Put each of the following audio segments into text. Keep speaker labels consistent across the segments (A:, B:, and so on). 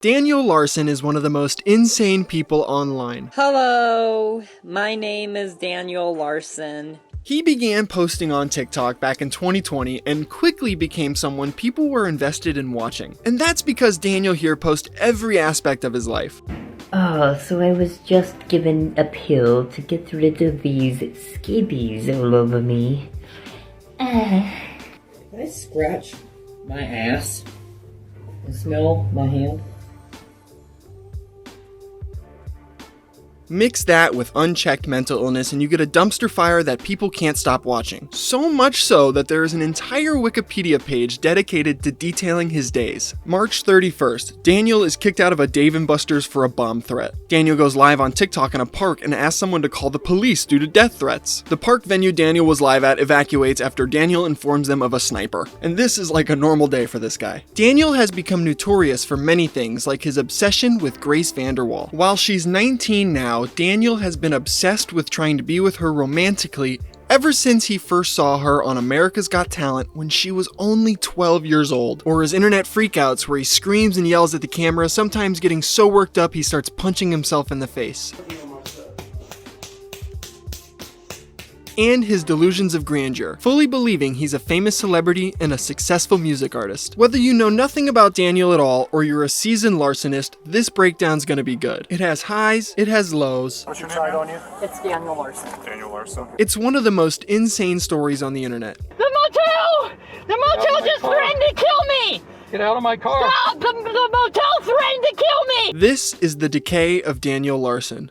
A: Daniel Larson is one of the most insane people online.
B: Hello, my name is Daniel Larson.
A: He began posting on TikTok back in 2020 and quickly became someone people were invested in watching. And that's because Daniel here posts every aspect of his life.
C: Oh, so I was just given a pill to get rid of these scabies all over me.
D: Can I scratch my ass and smell my hand?
A: Mix that with unchecked mental illness and you get a dumpster fire that people can't stop watching. So much so that there is an entire Wikipedia page dedicated to detailing his days. March 31st, Daniel is kicked out of a Dave & Buster's for a bomb threat. Daniel goes live on TikTok in a park and asks someone to call the police due to death threats. The park venue Daniel was live at evacuates after Daniel informs them of a sniper. And this is like a normal day for this guy. Daniel has become notorious for many things, like his obsession with Grace VanderWaal. While she's 19 now, Daniel has been obsessed with trying to be with her romantically ever since he first saw her on America's Got Talent when she was only 12 years old. Or his internet freakouts where he screams and yells at the camera, sometimes getting so worked up he starts punching himself in the face. And his delusions of grandeur, fully believing he's a famous celebrity and a successful music artist. Whether you know nothing about Daniel at all or you're a seasoned Larsonist, this breakdown's gonna be good. It has highs, it has lows.
E: What's your name on you?
B: It's Daniel Larson.
E: Daniel Larson.
A: It's one of the most insane stories on the internet.
F: The motel! The motel just threatened to kill me!
E: Get out of my car!
F: Stop! The motel threatened to kill me!
A: This is the decay of Daniel Larson.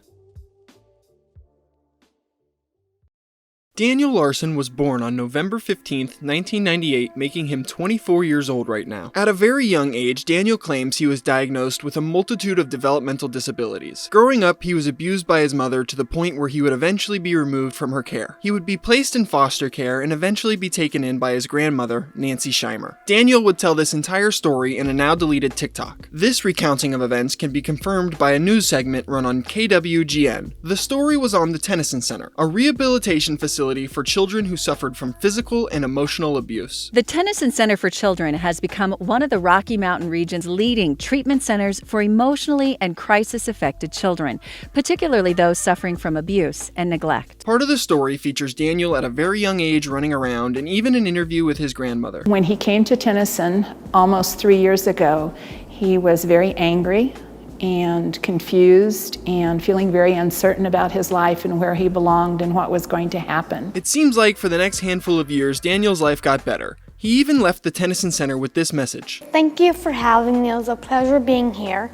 A: Daniel Larson was born on November 15th, 1998, making him 24 years old right now. At a very young age, Daniel claims he was diagnosed with a multitude of developmental disabilities. Growing up, he was abused by his mother to the point where he would eventually be removed from her care. He would be placed in foster care and eventually be taken in by his grandmother, Nancy Scheimer. Daniel would tell this entire story in a now deleted TikTok. This recounting of events can be confirmed by a news segment run on KWGN. The story was on the Tennyson Center, a rehabilitation facility for children who suffered from physical and emotional abuse.
G: The Tennyson Center for Children has become one of the Rocky Mountain region's leading treatment centers for emotionally and crisis-affected children, particularly those suffering from abuse and neglect.
A: Part of the story features Daniel at a very young age running around and even an interview with his grandmother.
H: When he came to Tennyson almost 3 years ago, he was very angry and confused and feeling very uncertain about his life and where he belonged and what was going to happen.
A: It seems like for the next handful of years, Daniel's life got better. He even left the Tennyson Center with this message.
I: Thank you for having me. It was a pleasure being here.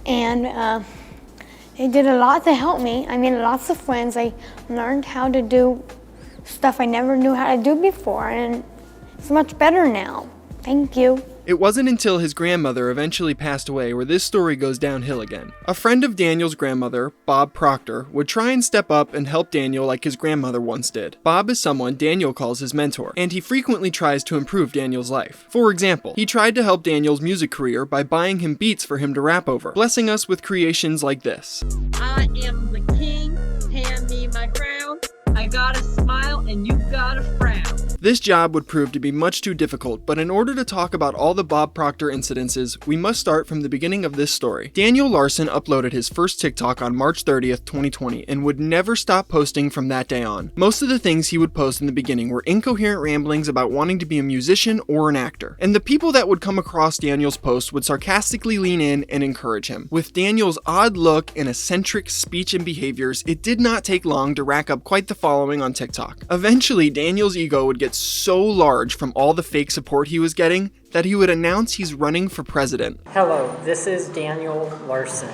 I: And it did a lot to help me. I made lots of friends. I learned how to do stuff I never knew how to do before. And it's much better now. Thank you.
A: It wasn't until his grandmother eventually passed away where this story goes downhill again. A friend of Daniel's grandmother, Bob Proctor, would try and step up and help Daniel like his grandmother once did. Bob is someone Daniel calls his mentor, and he frequently tries to improve Daniel's life. For example, he tried to help Daniel's music career by buying him beats for him to rap over, blessing us with creations like this.
F: I am the king, hand me my crown. I got a smile and you got a frown.
A: This job would prove to be much too difficult, but in order to talk about all the Bob Proctor incidences, we must start from the beginning of this story. Daniel Larson uploaded his first TikTok on March 30th, 2020, and would never stop posting from that day on. Most of the things he would post in the beginning were incoherent ramblings about wanting to be a musician or an actor. And the people that would come across Daniel's posts would sarcastically lean in and encourage him. With Daniel's odd look and eccentric speech and behaviors, it did not take long to rack up quite the following on TikTok. Eventually, Daniel's ego would get so large from all the fake support he was getting that he would announce he's running for president.
B: Hello, this is Daniel Larson.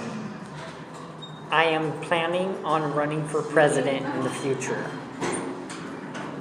B: I am planning on running for president in the future.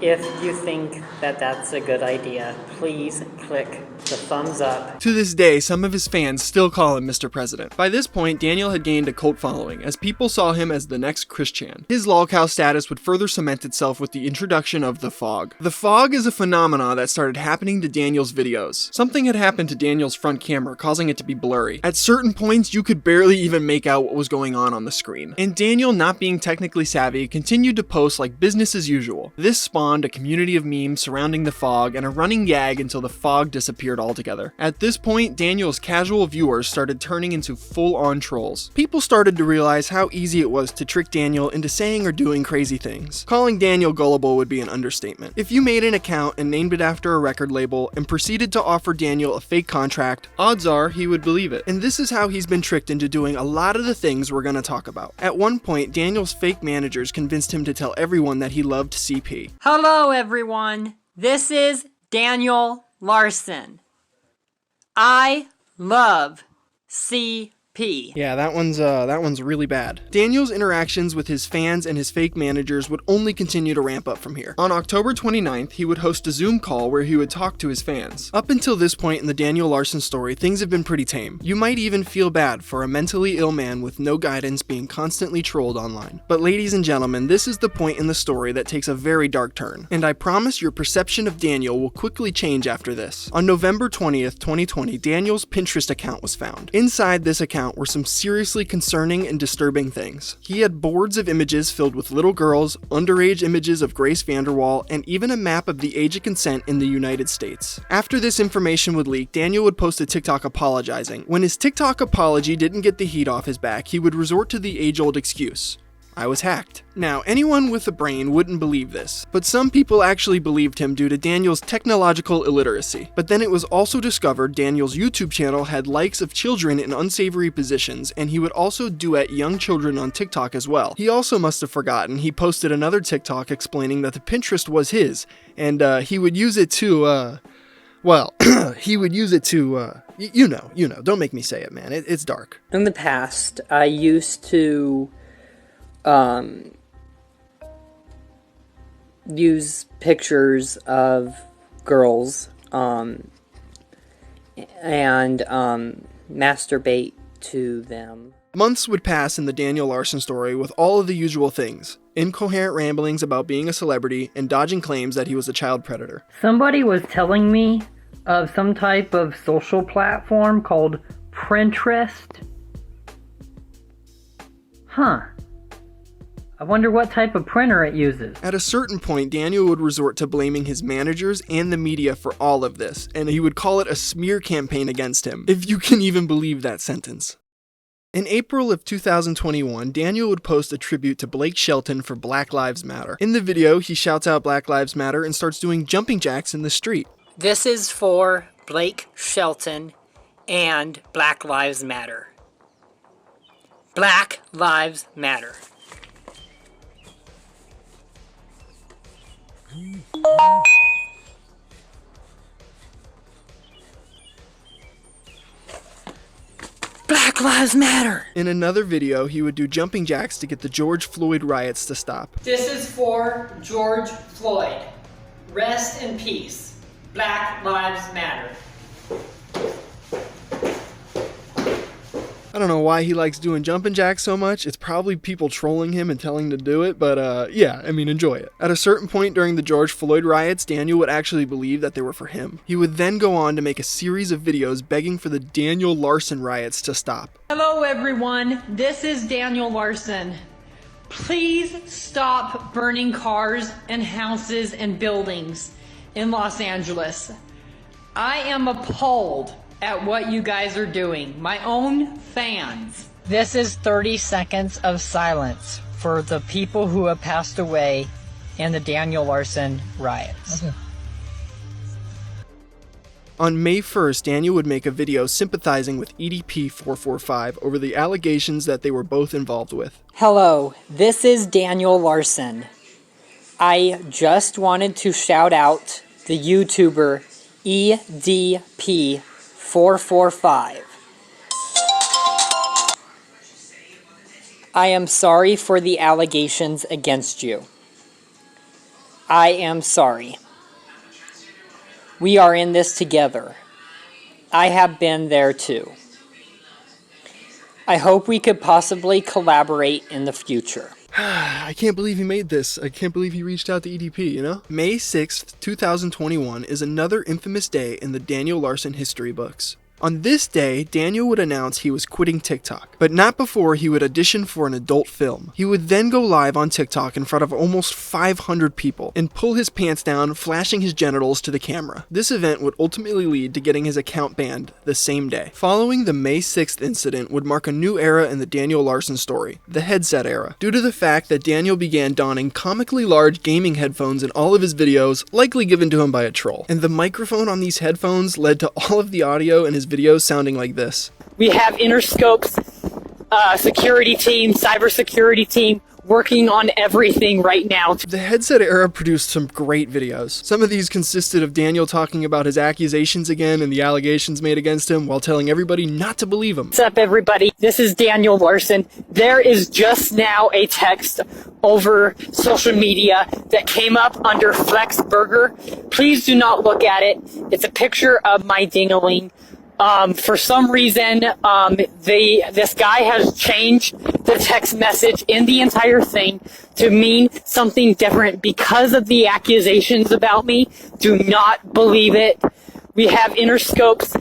B: If you think that that's a good idea, please click the thumbs up.
A: To this day, some of his fans still call him Mr. President. By this point, Daniel had gained a cult following, as people saw him as the next Chris Chan. His Lolcow status would further cement itself with the introduction of the fog. The fog is a phenomena that started happening to Daniel's videos. Something had happened to Daniel's front camera, causing it to be blurry. At certain points, you could barely even make out what was going on the screen. And Daniel, not being technically savvy, continued to post like business as usual. This spawned spawned a community of memes surrounding the fog and a running gag until the fog disappeared altogether. At this point, Daniel's casual viewers started turning into full-on trolls. People started to realize how easy it was to trick Daniel into saying or doing crazy things. Calling Daniel gullible would be an understatement. If you made an account and named it after a record label and proceeded to offer Daniel a fake contract, odds are he would believe it. And this is how he's been tricked into doing a lot of the things we're gonna talk about. At one point, Daniel's fake managers convinced him to tell everyone that he loved CP.
B: Hello, everyone. This is Daniel Larson. I love CP.
A: Yeah, that one's really bad. Daniel's interactions with his fans and his fake managers would only continue to ramp up from here. On October 29th, he would host a Zoom call where he would talk to his fans. Up until this point in the Daniel Larson story, things have been pretty tame. You might even feel bad for a mentally ill man with no guidance being constantly trolled online. But ladies and gentlemen, this is the point in the story that takes a very dark turn. And I promise your perception of Daniel will quickly change after this. On November 20th, 2020, Daniel's Pinterest account was found. Inside this account were some seriously concerning and disturbing things. He had boards of images filled with little girls, underage images of Grace VanderWaal, and even a map of the age of consent in the United States. After this information would leak, Daniel would post a TikTok apologizing. When his TikTok apology didn't get the heat off his back, he would resort to the age-old excuse: I was hacked. Now, anyone with a brain wouldn't believe this, but some people actually believed him due to Daniel's technological illiteracy. But then it was also discovered Daniel's YouTube channel had likes of children in unsavory positions, and he would also duet young children on TikTok as well. He also must have forgotten he posted another TikTok explaining that the Pinterest was his, and he would use it to, he would use it to, you know, don't make me say it, man, it's dark.
B: In the past, I used to use pictures of girls and masturbate to them.
A: Months would pass in the Daniel Larson story with all of the usual things: incoherent ramblings about being a celebrity and dodging claims that he was a child predator.
E: Somebody was telling me of some type of social platform called Pinterest. Huh. I wonder what type of printer it uses.
A: At a certain point, Daniel would resort to blaming his managers and the media for all of this, and he would call it a smear campaign against him, if you can even believe that sentence. In April of 2021, Daniel would post a tribute to Blake Shelton for Black Lives Matter. In the video, he shouts out Black Lives Matter and starts doing jumping jacks in the street.
B: This is for Blake Shelton and Black Lives Matter. Black Lives Matter. Black Lives Matter!
A: In another video, he would do jumping jacks to get the George Floyd riots to stop.
B: This is for George Floyd. Rest in peace. Black Lives Matter.
A: I don't know why he likes doing jumping jacks so much. It's probably people trolling him and telling him to do it, but yeah, I mean, enjoy it. At a certain point during the George Floyd riots, Daniel would actually believe that they were for him. He would then go on to make a series of videos begging for the Daniel Larson riots to stop.
F: Hello, everyone. This is Daniel Larson. Please stop burning cars and houses and buildings in Los Angeles. I am appalled at what you guys are doing. My own fans.
B: This is 30 seconds of silence for the people who have passed away in the Daniel Larson riots. Okay.
A: On May 1st, Daniel would make a video sympathizing with EDP 445 over the allegations that they were both involved with.
B: Hello, this is Daniel Larson. I just wanted to shout out the YouTuber EDP 445. I am sorry for the allegations against you. I am sorry. We are in this together. I have been there too. I hope we could possibly collaborate in the future.
A: I can't believe he made this. I can't believe he reached out to EDP, you know? May 6th, 2021 is another infamous day in the Daniel Larson history books. On this day, Daniel would announce he was quitting TikTok, but not before he would audition for an adult film. He would then go live on TikTok in front of almost 500 people and pull his pants down, flashing his genitals to the camera. This event would ultimately lead to getting his account banned the same day. Following the May 6th incident would mark a new era in the Daniel Larson story, the headset era, due to the fact that Daniel began donning comically large gaming headphones in all of his videos, likely given to him by a troll. And the microphone on these headphones led to all of the audio in his videos sounding like this.
J: We have Interscope's security team, cybersecurity team, working on everything right now.
A: The headset era produced some great videos. Some of these consisted of Daniel talking about his accusations again and the allegations made against him while telling everybody not to believe him.
J: What's up, everybody? This is Daniel Larson. There is just now a text over social media that came up under Flexburger. Please do not look at it. It's a picture of my dingling. For some reason, this guy has changed the text message in the entire thing to mean something different because of the accusations about me. Do not believe it. We have Interscope's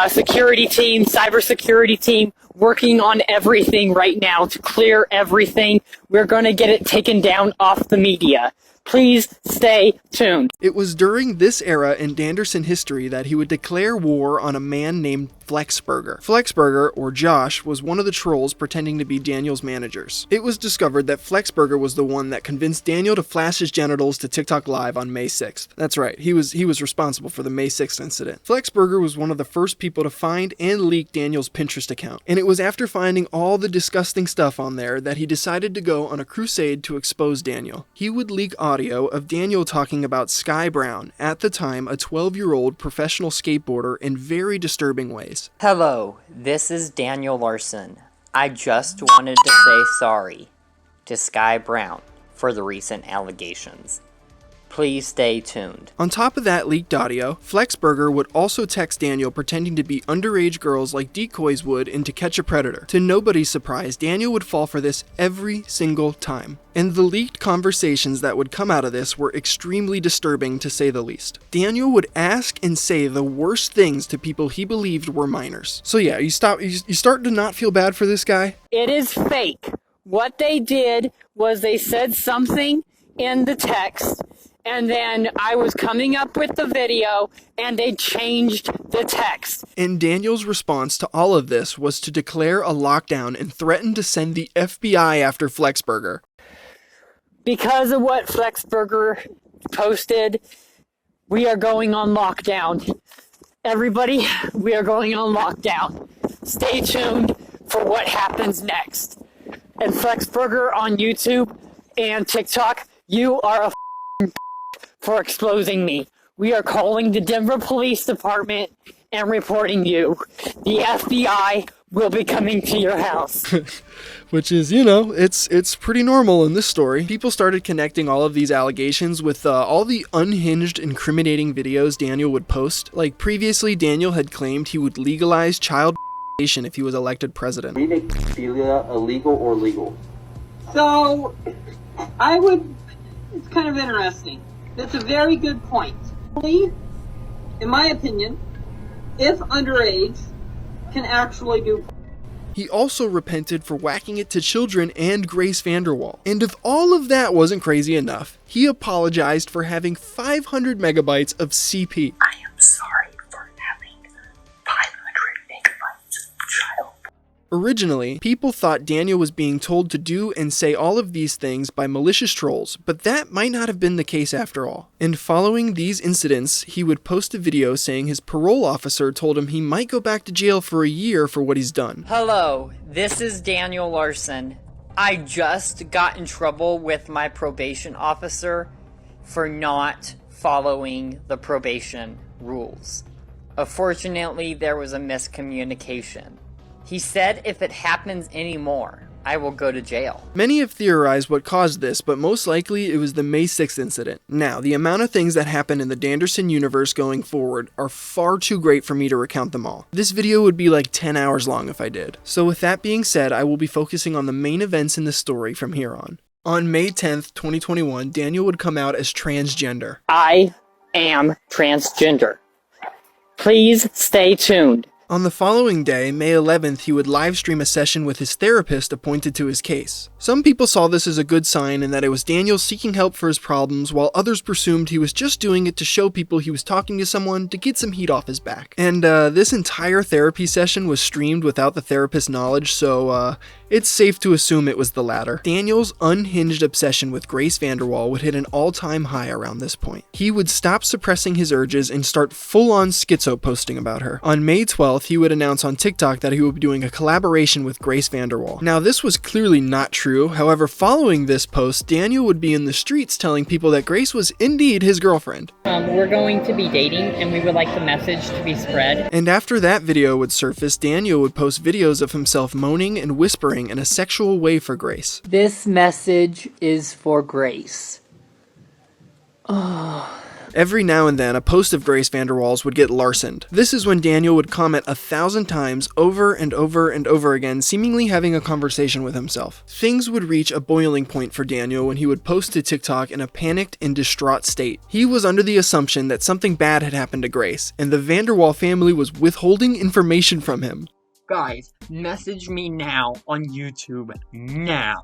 J: security team, cybersecurity team, working on everything right now to clear everything. We're going to get it taken down off the media. Please stay tuned.
A: It was during this era in Danderson history that he would declare war on a man named Flexburger. Flexburger, or Josh, was one of the trolls pretending to be Daniel's managers. It was discovered that Flexburger was the one that convinced Daniel to flash his genitals to TikTok Live on May 6th. That's right, he was responsible for the May 6th incident. Flexburger was one of the first people to find and leak Daniel's Pinterest account, and it was after finding all the disgusting stuff on there that he decided to go on a crusade to expose Daniel. He would leak audio of Daniel talking about Sky Brown, at the time a 12-year-old professional skateboarder, in very disturbing ways.
B: Hello, this is Daniel Larson. I just wanted to say sorry to Sky Brown for the recent allegations. Please stay tuned.
A: On top of that leaked audio, Flexburger would also text Daniel pretending to be underage girls like decoys would in To Catch a Predator. To nobody's surprise, Daniel would fall for this every single time. And the leaked conversations that would come out of this were extremely disturbing, to say the least. Daniel would ask and say the worst things to people he believed were minors. So yeah, you start to not feel bad for this guy?
J: It is fake. What they did was they said something in the text, and then I was coming up with the video, and they changed the text.
A: And Daniel's response to all of this was to declare a lockdown and threaten to send the FBI after Flexburger.
J: Because of what Flexburger posted, we are going on lockdown. Everybody, we are going on lockdown. Stay tuned for what happens next. And Flexburger on YouTube and TikTok, you are a for exposing me. We are calling the Denver Police Department and reporting you. The FBI will be coming to your house.
A: Which is, you know, it's pretty normal in this story. People started connecting all of these allegations with all the unhinged, incriminating videos Daniel would post. Like, previously, Daniel had claimed he would legalize child if he was elected president.
K: Pedophilia illegal or legal?
L: So, it's kind of interesting. That's a very good point. In my opinion, if underage can actually do.
A: He also repented for whacking it to children and Grace VanderWaal. And if all of that wasn't crazy enough, he apologized for having 500 megabytes of CP.
M: I am sorry for having 500 megabytes of child.
A: Originally, people thought Daniel was being told to do and say all of these things by malicious trolls, but that might not have been the case after all. And following these incidents, he would post a video saying his parole officer told him he might go back to jail for a year for what he's done.
B: Hello, this is Daniel Larson. I just got in trouble with my probation officer for not following the probation rules. Unfortunately, there was a miscommunication. He said if it happens anymore, I will go to jail.
A: Many have theorized what caused this, but most likely it was the May 6th incident. Now, the amount of things that happen in the Danderson universe going forward are far too great for me to recount them all. This video would be like 10 hours long if I did. So with that being said, I will be focusing on the main events in the story from here on. On May 10th, 2021, Daniel would come out as transgender.
J: I am transgender. Please stay tuned.
A: On the following day, May 11th, he would live stream a session with his therapist appointed to his case. Some people saw this as a good sign and that it was Daniel seeking help for his problems, while others presumed he was just doing it to show people he was talking to someone to get some heat off his back. And this entire therapy session was streamed without the therapist's knowledge, so it's safe to assume it was the latter. Daniel's unhinged obsession with Grace VanderWaal would hit an all-time high around this point. He would stop suppressing his urges and start full-on schizo posting about her. On May 12th, he would announce on TikTok that he would be doing a collaboration with Grace VanderWaal. Now, this was clearly not true. However, following this post, Daniel would be in the streets telling people that Grace was indeed his girlfriend.
J: We're going to be dating, and we would like the message to be spread.
A: And after that video would surface, Daniel would post videos of himself moaning and whispering in a sexual way for Grace.
B: This message is for Grace.
A: Every now and then, a post of Grace VanderWaal's would get Larsoned. This is when Daniel would comment 1,000 times over and over and over again, seemingly having a conversation with himself. Things would reach a boiling point for Daniel when he would post to TikTok in a panicked and distraught state. He was under the assumption that something bad had happened to Grace, and the VanderWaal family was withholding information from him.
D: Guys, message me now on YouTube. Now.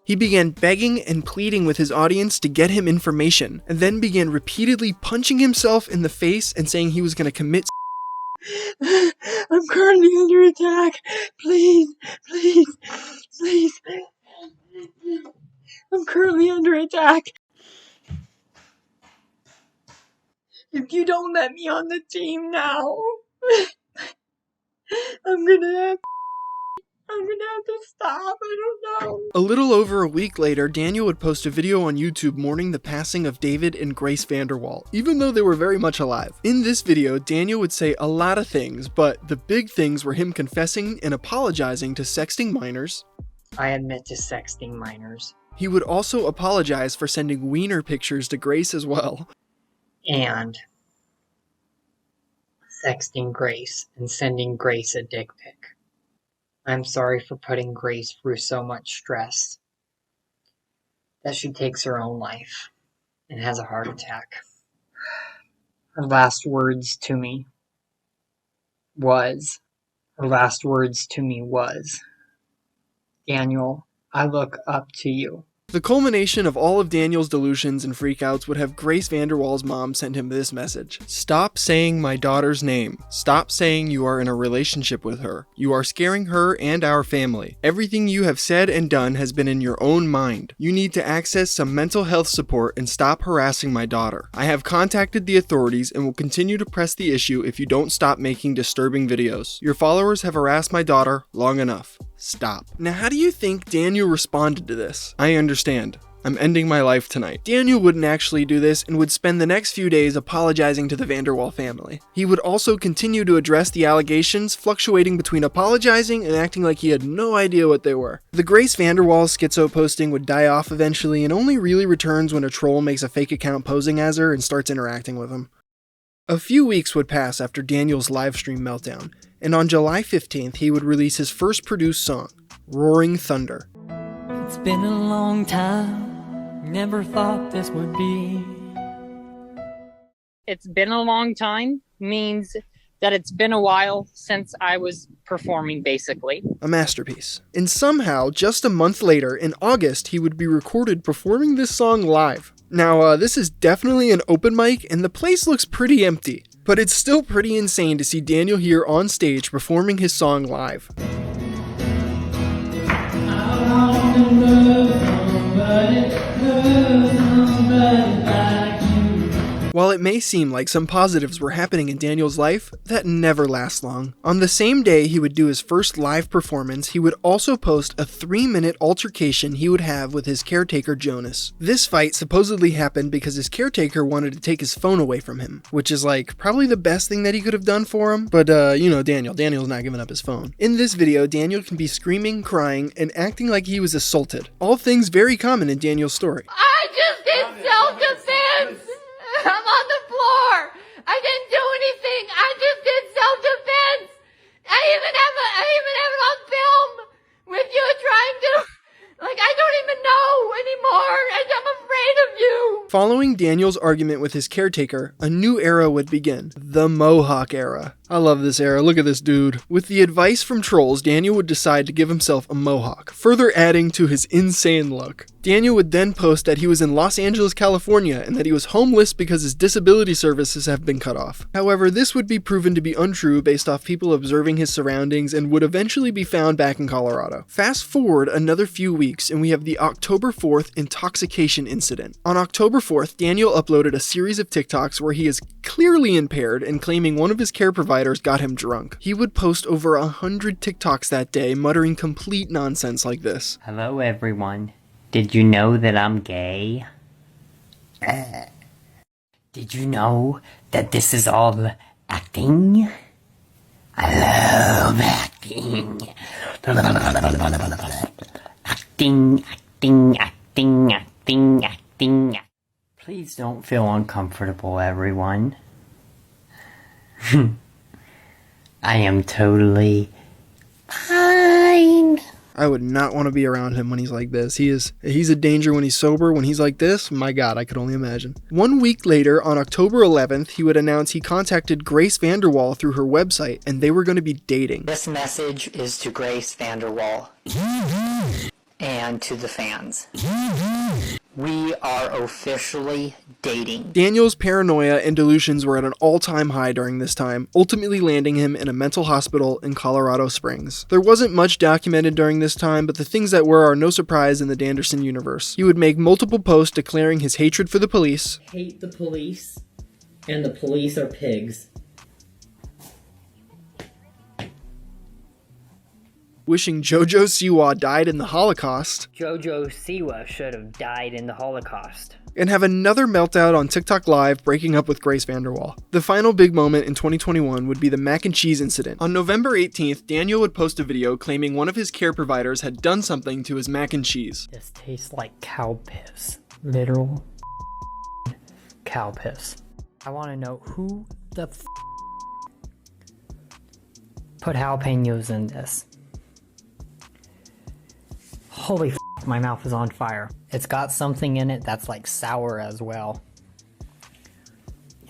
A: He began begging and pleading with his audience to get him information, and then began repeatedly punching himself in the face and saying he was going to commit.
D: I'm currently under attack. Please. I'm currently under attack. If you don't let me on the team now, I'm gonna have to stop. I don't know.
A: A little over a week later, Daniel would post a video on YouTube mourning the passing of David and Grace VanderWaal, even though they were very much alive. In this video, Daniel would say a lot of things, but the big things were him confessing and apologizing to sexting minors.
B: I admit to sexting minors.
A: He would also apologize for sending wiener pictures to Grace as well.
B: And sexting Grace and sending Grace a dick pic. I'm sorry for putting Grace through so much stress that she takes her own life and has a heart attack. Her last words to me was, Daniel, I look up to you.
A: The culmination of all of Daniel's delusions and freakouts would have Grace VanderWaal's mom send him this message. Stop saying my daughter's name. Stop saying you are in a relationship with her. You are scaring her and our family. Everything you have said and done has been in your own mind. You need to access some mental health support and stop harassing my daughter. I have contacted the authorities and will continue to press the issue if you don't stop making disturbing videos. Your followers have harassed my daughter long enough. Stop. Now, how do you think Daniel responded to this? I understand. I'm ending my life tonight. Daniel wouldn't actually do this and would spend the next few days apologizing to the VanderWaal family. He would also continue to address the allegations, fluctuating between apologizing and acting like he had no idea what they were. The Grace VanderWaal schizo posting would die off eventually and only really returns when a troll makes a fake account posing as her and starts interacting with him. A few weeks would pass after Daniel's livestream meltdown, and on July 15th, he would release his first produced song, Roaring Thunder.
N: It's been a long time, never thought this would be.
J: It's been a long time means that it's been a while since I was performing, basically.
A: A masterpiece. And somehow, just a month later, in August, he would be recorded performing this song live. Now, this is definitely an open mic, and the place looks pretty empty. But it's still pretty insane to see Daniel here on stage performing his song live. While it may seem like some positives were happening in Daniel's life, that never lasts long. On the same day he would do his first live performance, he would also post a 3-minute altercation he would have with his caretaker Jonas. This fight supposedly happened because his caretaker wanted to take his phone away from him, which is like probably the best thing that he could have done for him, but you know Daniel's not giving up his phone. In this video, Daniel can be screaming, crying, and acting like he was assaulted. All things very common in Daniel's story.
O: I just did self-defense! I'm on the floor. I didn't do anything. I just did self-defense. I even have it on film with you trying to, I don't even know anymore. I'm afraid of you.
A: Following Daniel's argument with his caretaker, a new era would begin, the Mohawk era. I love this era, look at this dude. With the advice from trolls, Daniel would decide to give himself a mohawk, further adding to his insane look. Daniel would then post that he was in Los Angeles, California, and that he was homeless because his disability services have been cut off. However, this would be proven to be untrue based off people observing his surroundings and would eventually be found back in Colorado. Fast forward another few weeks and we have the October 4th intoxication incident. On October 4th, Daniel uploaded a series of TikToks where he is clearly impaired and claiming one of his care providers got him drunk. He would post over 100 TikToks that day, muttering complete nonsense like this.
P: Hello everyone. Did you know that I'm gay? Did you know that this is all acting? I love acting. Acting. Please don't feel uncomfortable, everyone. I am totally fine.
A: I would not want to be around him when he's like this. He's a danger when he's sober. When he's like this, my God, I could only imagine. 1 week later, on October 11th, he would announce he contacted Grace VanderWaal through her website, and they were going to be dating.
J: This message is to Grace VanderWaal and to the fans. We are officially dating.
A: Daniel's paranoia and delusions were at an all-time high during this time, ultimately landing him in a mental hospital in Colorado Springs. There wasn't much documented during this time, but the things that were are no surprise in the Danderson universe. He would make multiple posts declaring his hatred for the police.
J: Hate the police, and the police are pigs.
A: Wishing Jojo Siwa died in the Holocaust.
E: Jojo Siwa should have died in the Holocaust.
A: And have another meltdown on TikTok Live, breaking up with Grace VanderWaal. The final big moment in 2021 would be the mac and cheese incident. On November 18th, Daniel would post a video claiming one of his care providers had done something to his mac and cheese.
E: This tastes like cow piss. Literal cow piss. I want to know who the put jalapenos in this. Holy my mouth is on fire. It's got something in it that's like sour as well.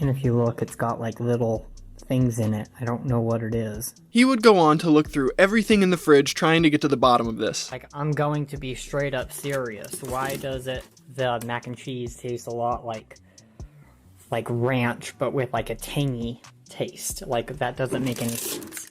E: And if you look, it's got like little things in it. I don't know what it is.
A: He would go on to look through everything in the fridge trying to get to the bottom of this.
E: Like, I'm going to be straight up serious. Why does the mac and cheese taste a lot like ranch, but with like a tangy taste? Like, that doesn't make any sense.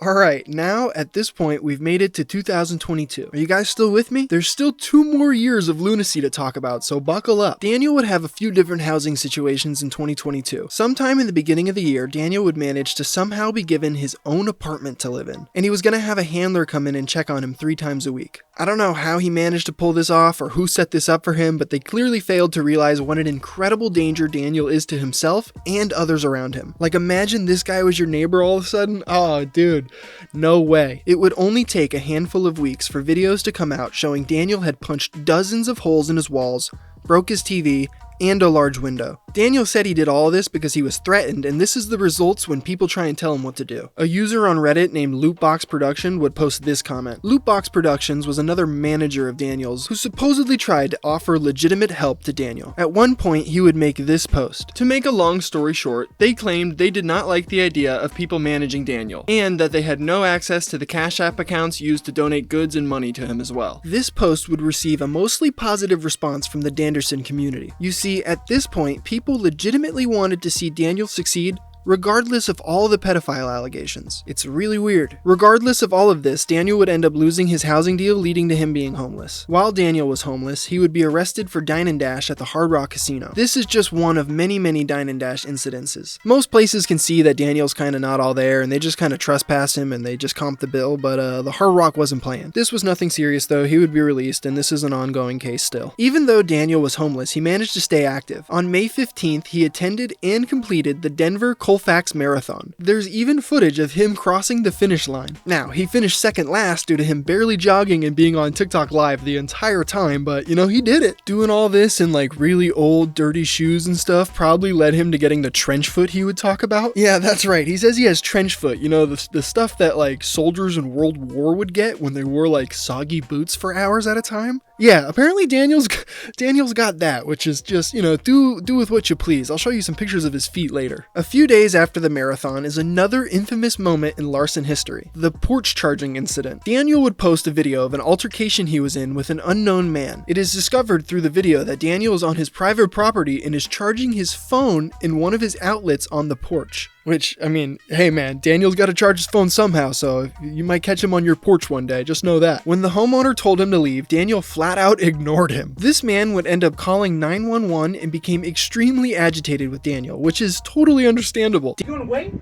A: Alright, now at this point we've made it to 2022. Are you guys still with me? There's still 2 more years of lunacy to talk about, so buckle up. Daniel would have a few different housing situations in 2022. Sometime in the beginning of the year, Daniel would manage to somehow be given his own apartment to live in, and he was going to have a handler come in and check on him 3 times a week. I don't know how he managed to pull this off or who set this up for him, but they clearly failed to realize what an incredible danger Daniel is to himself and others around him. Like, imagine this guy was your neighbor all of a sudden. Oh, dude. No way. It would only take a handful of weeks for videos to come out showing Daniel had punched dozens of holes in his walls, broke his TV, and a large window. Daniel said he did all of this because he was threatened, and this is the results when people try and tell him what to do. A user on Reddit named Lootbox Production would post this comment. Lootbox Productions was another manager of Daniel's who supposedly tried to offer legitimate help to Daniel. At one point, he would make this post. To make a long story short, they claimed they did not like the idea of people managing Daniel, and that they had no access to the Cash App accounts used to donate goods and money to him as well. This post would receive a mostly positive response from the Danderson community. You see, at this point, people legitimately wanted to see Daniel succeed regardless of all the pedophile allegations. It's really weird. Regardless of all of this, Daniel would end up losing his housing deal, leading to him being homeless. While Daniel was homeless, he would be arrested for dine and dash at the Hard Rock Casino. This is just one of many dine and dash incidences. Most places can see that Daniel's kind of not all there, and they just kind of trespass him and they just comp the bill, but the Hard Rock wasn't playing. This was nothing serious though. He would be released, and this is an ongoing case still. Even though Daniel was homeless, he managed to stay active. On May 15th, he attended and completed the Denver Colfax Marathon. There's even footage of him crossing the finish line. Now, he finished second last due to him barely jogging and being on TikTok Live the entire time, but you know, he did it. Doing all this in like really old, dirty shoes and stuff probably led him to getting the trench foot he would talk about. Yeah, that's right. He says he has trench foot. You know, the stuff that like soldiers in World War would get when they wore like soggy boots for hours at a time. Yeah, apparently Daniel's got that, which is just, do with what you please. I'll show you some pictures of his feet later. A few days after the marathon is another infamous moment in Larson history, the porch charging incident. Daniel would post a video of an altercation he was in with an unknown man. It is discovered through the video that Daniel is on his private property and is charging his phone in one of his outlets on the porch. Which, I mean, hey man, Daniel's got to charge his phone somehow, so you might catch him on your porch one day, just know that. When the homeowner told him to leave, Daniel flat out ignored him. This man would end up calling 911 and became extremely agitated with Daniel, which is totally understandable.
D: You gonna wait?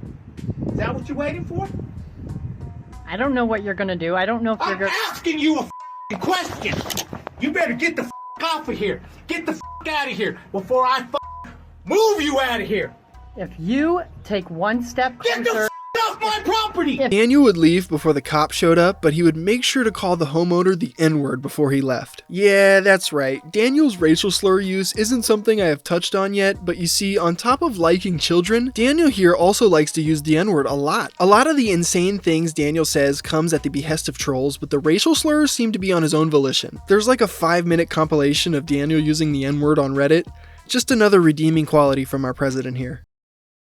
D: Is that what you're waiting for?
E: I don't know what you're gonna do. I don't know if you're gonna...
D: I'm asking you a question. You better get the off of here. Get the out of here before I move you out of here.
E: If you take one step closer...
D: Get the off my property!
A: Daniel would leave before the cop showed up, but he would make sure to call the homeowner the N-word before he left. Yeah, that's right. Daniel's racial slur use isn't something I have touched on yet, but you see, on top of liking children, Daniel here also likes to use the N-word a lot. A lot of the insane things Daniel says comes at the behest of trolls, but the racial slurs seem to be on his own volition. There's like a 5-minute compilation of Daniel using the N-word on Reddit. Just another redeeming quality from our president here.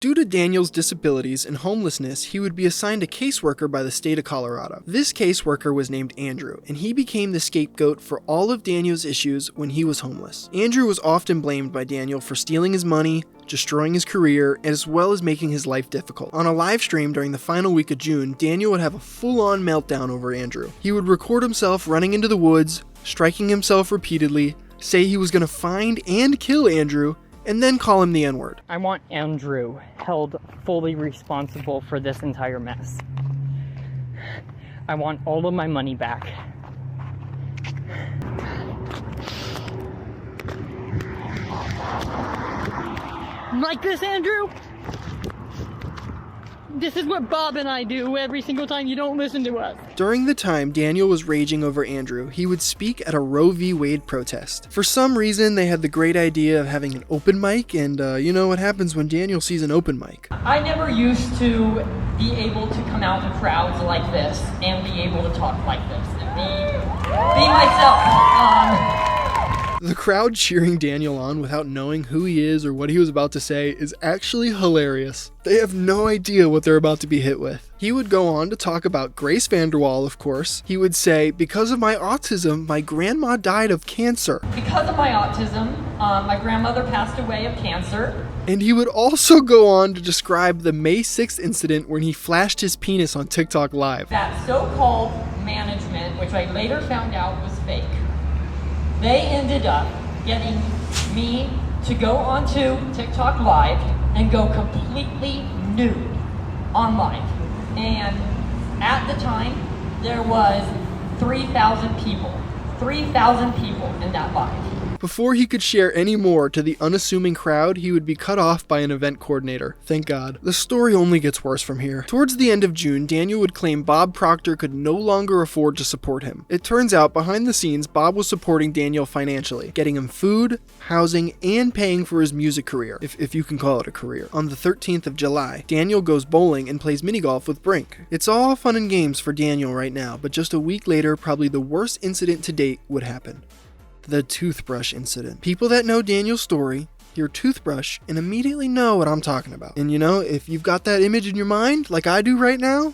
A: Due to Daniel's disabilities and homelessness, he would be assigned a caseworker by the state of Colorado. This caseworker was named Andrew, and he became the scapegoat for all of Daniel's issues when he was homeless. Andrew was often blamed by Daniel for stealing his money, destroying his career, as well as making his life difficult. On a live stream during the final week of June, Daniel would have a full-on meltdown over Andrew. He would record himself running into the woods, striking himself repeatedly, say he was going to find and kill Andrew, and then call him the N-word.
E: I want Andrew held fully responsible for this entire mess. I want all of my money back. Like this, Andrew? This is what Bob and I do every single time you don't listen to us.
A: During the time Daniel was raging over Andrew, he would speak at a Roe v. Wade protest. For some reason, they had the great idea of having an open mic, and you know what happens when Daniel sees an open mic.
J: I never used to be able to come out in crowds like this and be able to talk like this and be myself.
A: The crowd cheering Daniel on without knowing who he is or what he was about to say is actually hilarious. They have no idea what they're about to be hit with. He would go on to talk about Grace VanderWaal, of course. He would say, because of my autism, my grandma died of cancer.
J: Because of my autism, my grandmother passed away of cancer.
A: And he would also go on to describe the May 6th incident when he flashed his penis on TikTok Live.
J: That so-called management, which I later found out was fake, they ended up getting me to go onto TikTok Live and go completely nude on live. And at the time, there was 3,000 people in that live.
A: Before he could share any more to the unassuming crowd, he would be cut off by an event coordinator. Thank God. The story only gets worse from here. Towards the end of June, Daniel would claim Bob Proctor could no longer afford to support him. It turns out, behind the scenes, Bob was supporting Daniel financially, getting him food, housing, and paying for his music career, if you can call it a career. On the 13th of July, Daniel goes bowling and plays mini-golf with Brink. It's all fun and games for Daniel right now, but just a week later, probably the worst incident to date would happen. The toothbrush incident. People that know Daniel's story hear toothbrush and immediately know what I'm talking about. And you know, if you've got that image in your mind, like I do right now,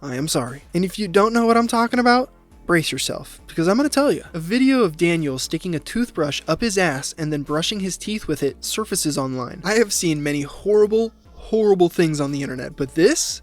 A: I am sorry. And if you don't know what I'm talking about, brace yourself, because I'm going to tell you. A video of Daniel sticking a toothbrush up his ass and then brushing his teeth with it surfaces online. I have seen many horrible things on the internet, but this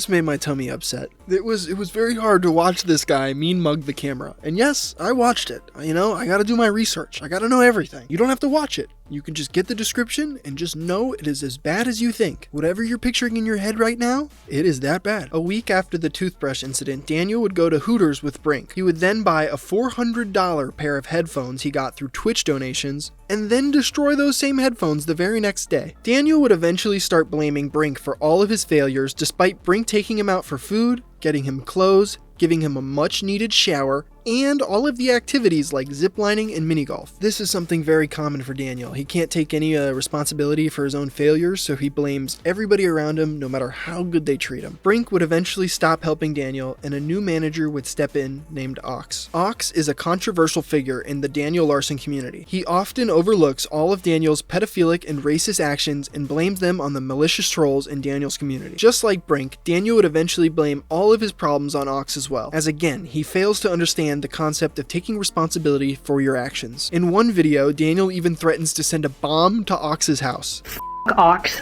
A: made my tummy upset. It was very hard to watch this guy mean mug the camera. And yes, I watched it. You know, I gotta do my research. I gotta know everything. You don't have to watch it. You can just get the description and just know it is as bad as you think. Whatever you're picturing in your head right now, it is that bad. A week after the toothbrush incident, Daniel would go to Hooters with Brink. He would then buy a $400 pair of headphones he got through Twitch donations, and then destroy those same headphones the very next day. Daniel would eventually start blaming Brink for all of his failures, despite Brink taking him out for food, getting him clothes, giving him a much needed shower, and all of the activities like ziplining and mini golf. This is something very common for Daniel. He can't take any responsibility for his own failures, so he blames everybody around him no matter how good they treat him. Brink would eventually stop helping Daniel, and a new manager would step in named Ox. Ox is a controversial figure in the Daniel Larson community. He often overlooks all of Daniel's pedophilic and racist actions and blames them on the malicious trolls in Daniel's community. Just like Brink, Daniel would eventually blame all of his problems on Ox as well, as again, he fails to understand the concept of taking responsibility for your actions. In one video, Daniel even threatens to send a bomb to Ox's house.
J: F*** Ox.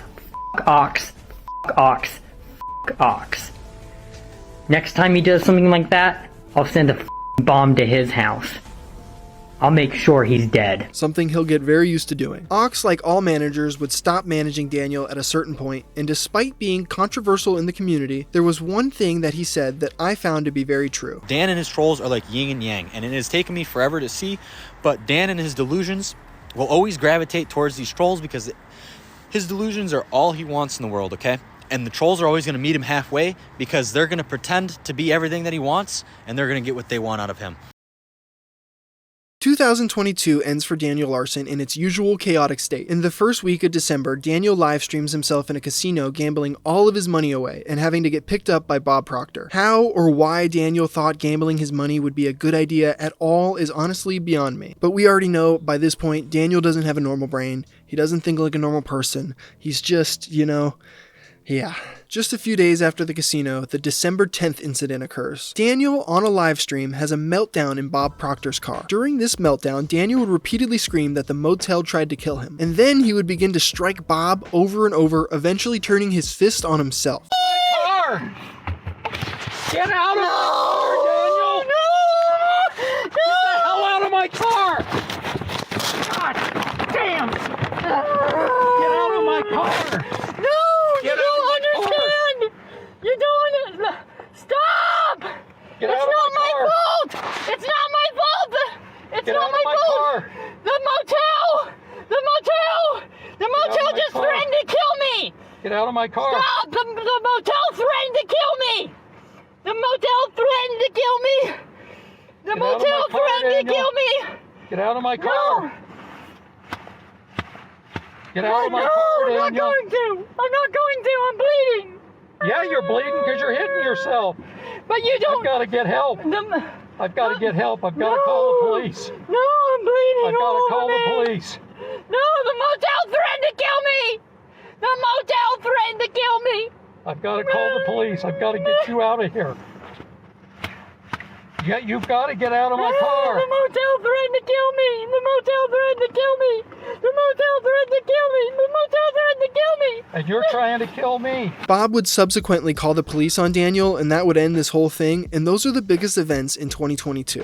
J: F*** Ox. F*** Ox. F*** Ox. Next time he does something like that, I'll send a f***ing bomb to his house. I'll make sure he's dead.
A: Something he'll get very used to doing. Ox, like all managers, would stop managing Daniel at a certain point, and despite being controversial in the community, there was one thing that he said that I found to be very true.
Q: Dan and his trolls are like yin and yang, and it has taken me forever to see, but Dan and his delusions will always gravitate towards these trolls because his delusions are all he wants in the world, okay? And the trolls are always going to meet him halfway because they're going to pretend to be everything that he wants, and they're going to get what they want out of him.
A: 2022 ends for Daniel Larson in its usual chaotic state. In the first week of December, Daniel live streams himself in a casino gambling all of his money away and having to get picked up by Bob Proctor. How or why Daniel thought gambling his money would be a good idea at all is honestly beyond me. But we already know by this point, Daniel doesn't have a normal brain. He doesn't think like a normal person. He's just, yeah. Just a few days after the casino, the December 10th incident occurs. Daniel, on a live stream, has a meltdown in Bob Proctor's car. During this meltdown, Daniel would repeatedly scream that the motel tried to kill him. And then he would begin to strike Bob over and over, eventually turning his fist on himself.
D: Car! Get out of my car, Daniel! No! Get the hell out of my car! God damn! Get out of my car!
O: No!
D: Get
O: You don't understand! You don't stop!
D: Get
O: It's
D: out of
O: not
D: my
O: my
D: car.
O: fault! It's not my fault! It's
D: Get
O: not
D: out of
O: my
D: my
O: fault!
D: car.
O: The motel! The motel! The
D: out of
O: motel
D: my
O: just
D: car.
O: threatened to kill me!
D: Get out of my car!
O: Stop! The motel threatened to kill me! The motel threatened to kill me! The
D: Get out of
O: motel
D: my car,
O: threatened to
D: Daniel.
O: kill me!
D: Get out of my
O: No!
D: car! Get out of my
O: No,
D: car,
O: I'm not
D: Daniel!
O: going to! I'm not going to! I'm bleeding!
D: Yeah, you're bleeding because you're hitting yourself.
O: But you don't...
D: I've got to get help. I've got to get help. I've got to call the police.
O: No, I'm bleeding.
D: I've got
O: all
D: to
O: over
D: call
O: me.
D: the police.
O: No, the motel threatened to kill me. The motel threatened to kill me.
D: I've got to call the police. I've got to get you out of here. Yeah, you've got to get out of my car.
O: The motel threatened to kill me. The motel threatened to kill me. The motel threatened to kill me. The motel threatened to kill me.
D: And you're trying to kill me.
A: Bob would subsequently call the police on Daniel, and that would end this whole thing, and those are the biggest events in 2022.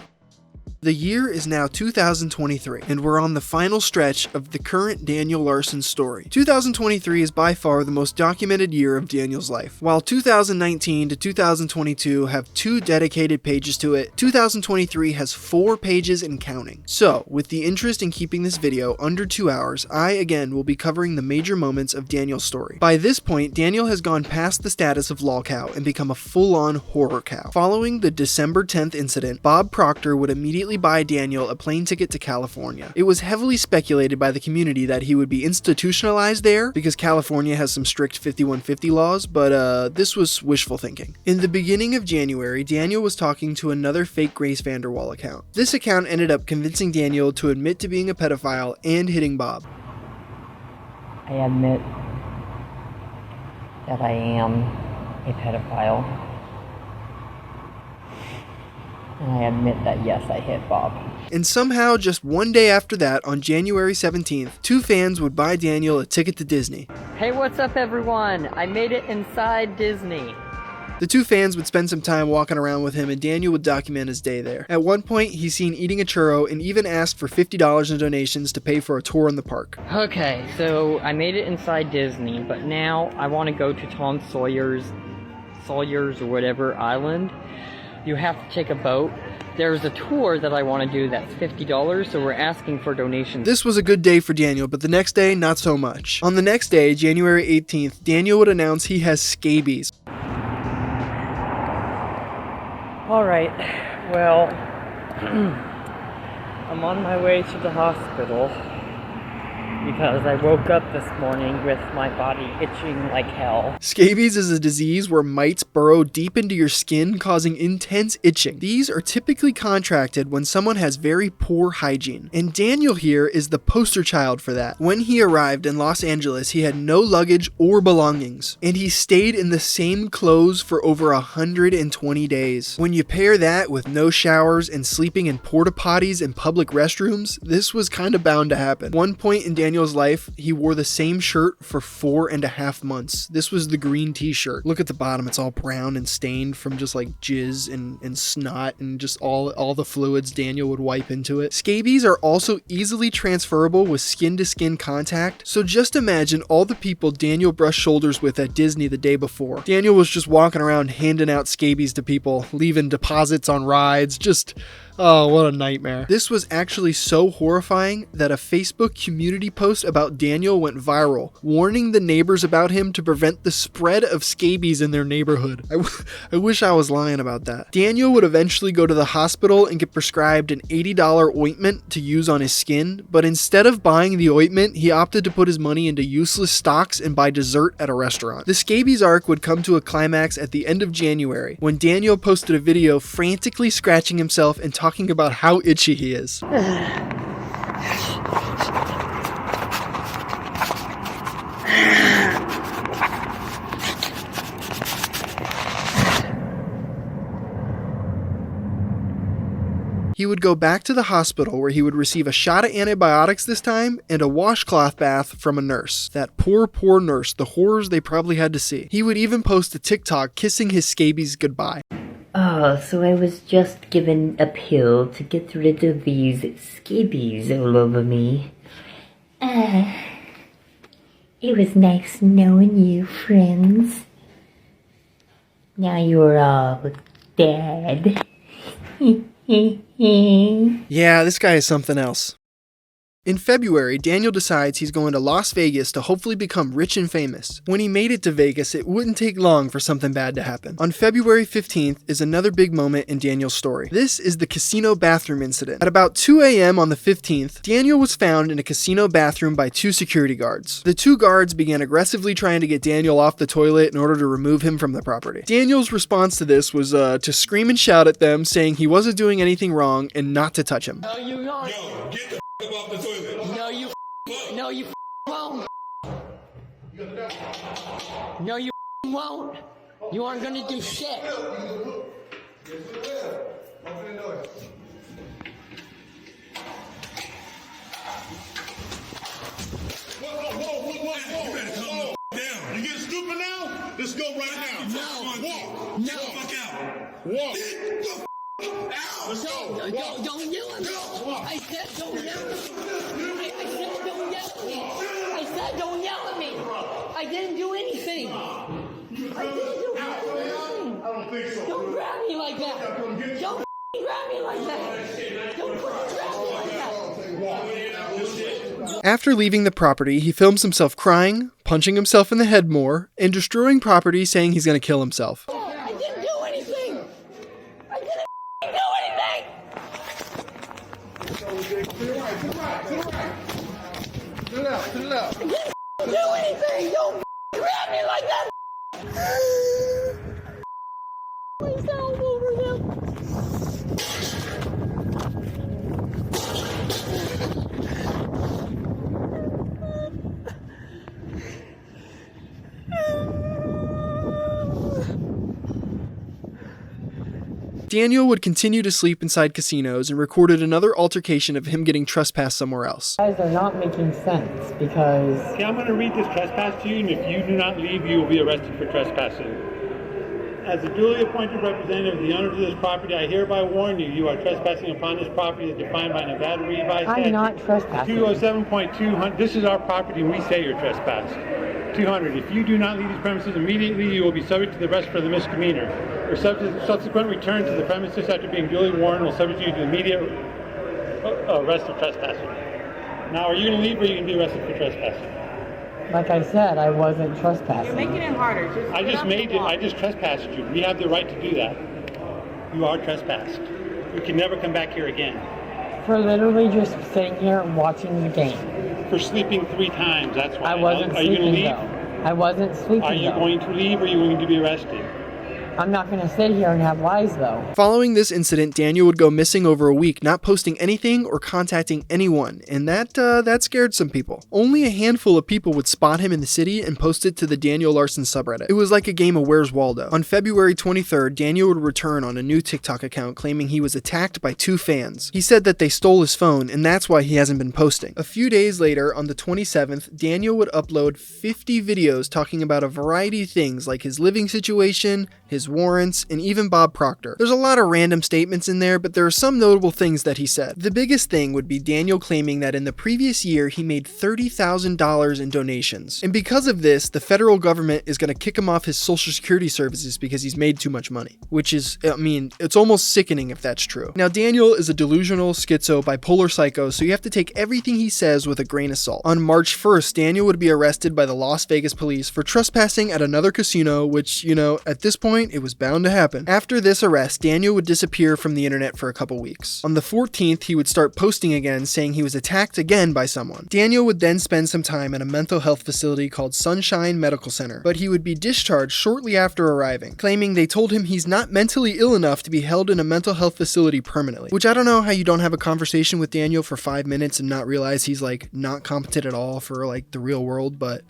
A: The year is now 2023, and we're on the final stretch of the current Daniel Larson story. 2023 is by far the most documented year of Daniel's life. While 2019 to 2022 have 2 dedicated pages to it, 2023 has 4 pages and counting. So, with the interest in keeping this video under 2 hours, I again will be covering the major moments of Daniel's story. By this point, Daniel has gone past the status of Lolcow and become a full-on horror cow. Following the December 10th incident, Bob Proctor would immediately buy Daniel a plane ticket to California. It was heavily speculated by the community that he would be institutionalized there because California has some strict 5150 laws, but this was wishful thinking. In the beginning of January, Daniel was talking to another fake Grace VanderWaal account. This account ended up convincing Daniel to admit to being a pedophile and hitting Bob.
E: I admit that I am a pedophile. And I admit that yes, I hit Bob.
A: And somehow, just one day after that, on January 17th, 2 fans would buy Daniel a ticket to Disney.
E: Hey, what's up everyone? I made it inside Disney.
A: The 2 fans would spend some time walking around with him, and Daniel would document his day there. At one point, he's seen eating a churro and even asked for $50 in donations to pay for a tour in the park.
E: Okay, so I made it inside Disney, but now I want to go to Tom Sawyer's or whatever island. You have to take a boat. There's a tour that I want to do that's $50, so we're asking for donations.
A: This was a good day for Daniel, but the next day, not so much. On the next day, January 18th, Daniel would announce he has scabies.
E: Alright, well, I'm on my way to the hospital because I woke up this morning with my body itching like hell.
A: Scabies is a disease where mites burrow deep into your skin, causing intense itching. These are typically contracted when someone has very poor hygiene, and Daniel here is the poster child for that. When he arrived in Los Angeles, he had no luggage or belongings, and he stayed in the same clothes for over 120 days. When you pair that with no showers and sleeping in porta potties and public restrooms, this was kind of bound to happen. One point in Daniel's life, he wore the same shirt for 4.5 months. This was the green t-shirt. Look at the bottom, it's all brown and stained from just like jizz and snot and just all the fluids Daniel would wipe into it. Scabies are also easily transferable with skin-to-skin contact, so just imagine all the people Daniel brushed shoulders with at Disney the day before. Daniel was just walking around handing out scabies to people, leaving deposits on rides, just... oh, what a nightmare. This was actually so horrifying that a Facebook community post about Daniel went viral, warning the neighbors about him to prevent the spread of scabies in their neighborhood. I wish I was lying about that. Daniel would eventually go to the hospital and get prescribed an $80 ointment to use on his skin, but instead of buying the ointment, he opted to put his money into useless stocks and buy dessert at a restaurant. The scabies arc would come to a climax at the end of January, when Daniel posted a video frantically scratching himself and talking about how itchy he is. He would go back to the hospital where he would receive a shot of antibiotics this time and a washcloth bath from a nurse. That poor nurse, the horrors they probably had to see. He would even post a TikTok kissing his scabies goodbye.
C: Oh, so I was just given a pill to get rid of these scabies all over me. It was nice knowing you, friends. Now you're all dead.
A: Yeah, this guy is something else. In February, Daniel decides he's going to Las Vegas to hopefully become rich and famous. When he made it to Vegas, it wouldn't take long for something bad to happen. On February 15th is another big moment in Daniel's story. This is the casino bathroom incident. At about 2 a.m. on the 15th, Daniel was found in a casino bathroom by 2 security guards. The 2 guards began aggressively trying to get Daniel off the toilet in order to remove him from the property. Daniel's response to this was to scream and shout at them, saying he wasn't doing anything wrong and not to touch him.
D: No, you not. Yo, get the off the toilet. No, you won't. No, you won't. You aren't gonna do shit. Whoa. You better calm the down. You getting stupid now? Let's go right now. No. Walk. No. Fuck out. Walk. Out. Let's go. Don't yell at me. I said don't yell at me. I said don't yell at me. I said don't yell at me. I didn't do anything. I don't think so. Don't grab me like that. Don't grab me like that. Don't grab me like that.
A: After leaving the property, he films himself crying, punching himself in the head more, and destroying property, saying he's going to kill himself.
D: I didn't do anything. I didn't do anything. To the left. I didn't do anything. Don't grab me like that. Myself over him.
A: Daniel would continue to sleep inside casinos and recorded another altercation of him getting trespassed somewhere else.
E: You guys are not making sense because...
R: Okay, I'm going to read this trespass to you, and if you do not leave, you will be arrested for trespassing. As a duly appointed representative of the owners of this property, I hereby warn you, you are trespassing upon this property as defined by Nevada Revised Statute.
E: I'm not trespassing.
R: 207.200. This is our property, and we say you're trespassed. 200. If you do not leave these premises immediately, you will be subject to the arrest for the misdemeanor. Your subsequent return to the premises after being duly warned will subject you to immediate arrest for trespassing. Now, are you going to leave, or are you going to be arrested for trespassing?
E: Like I said, I wasn't trespassing.
F: You're making it harder.
R: I just trespassed you. We have the right to do that. You are trespassed. You can never come back here again.
E: For literally just sitting here and watching the game.
R: For sleeping 3 times, that's why.
E: I wasn't
R: Are you
E: sleeping
R: going to leave?
E: though. I wasn't sleeping
R: Are you
E: though.
R: going to leave or are you going to be arrested?
E: I'm not going to sit here and have lies though.
A: Following this incident, Daniel would go missing over a week, not posting anything or contacting anyone, and that scared some people. Only a handful of people would spot him in the city and post it to the Daniel Larson subreddit. It was like a game of Where's Waldo. On February 23rd, Daniel would return on a new TikTok account claiming he was attacked by 2 fans. He said that they stole his phone, and that's why he hasn't been posting. A few days later, on the 27th, Daniel would upload 50 videos talking about a variety of things like his living situation, his warrants, and even Bob Proctor. There's a lot of random statements in there, but there are some notable things that he said. The biggest thing would be Daniel claiming that in the previous year he made $30,000 in donations. And because of this, the federal government is going to kick him off his social security services because he's made too much money. Which is, I mean, it's almost sickening if that's true. Now, Daniel is a delusional, schizo, bipolar psycho, so you have to take everything he says with a grain of salt. On March 1st, Daniel would be arrested by the Las Vegas police for trespassing at another casino, which, you know, at this point, it was bound to happen. After this arrest, Daniel would disappear from the internet for a couple weeks. On the 14th, he would start posting again, saying he was attacked again by someone. Daniel would then spend some time at a mental health facility called Sunshine Medical Center, but he would be discharged shortly after arriving, claiming they told him he's not mentally ill enough to be held in a mental health facility permanently. Which I don't know how you don't have a conversation with Daniel for 5 minutes and not realize he's like not competent at all for like the real world, but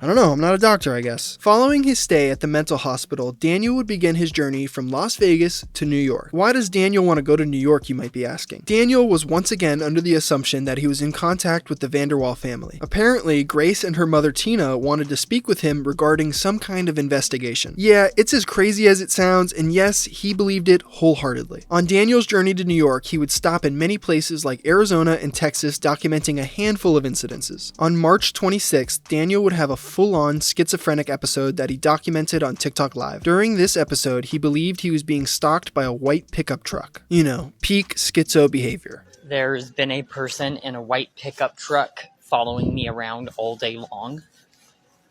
A: I don't know, I'm not a doctor, I guess. Following his stay at the mental hospital, Daniel would begin his journey from Las Vegas to New York. Why does Daniel want to go to New York, you might be asking? Daniel was once again under the assumption that he was in contact with the VanderWaal family. Apparently, Grace and her mother Tina wanted to speak with him regarding some kind of investigation. Yeah, it's as crazy as it sounds, and yes, he believed it wholeheartedly. On Daniel's journey to New York, he would stop in many places like Arizona and Texas, documenting a handful of incidences. On March 26th, Daniel would have a full-on schizophrenic episode that he documented on TikTok Live. During this episode, he believed he was being stalked by a white pickup truck. You know, peak schizo behavior.
J: There's been a person in a white pickup truck following me around all day long.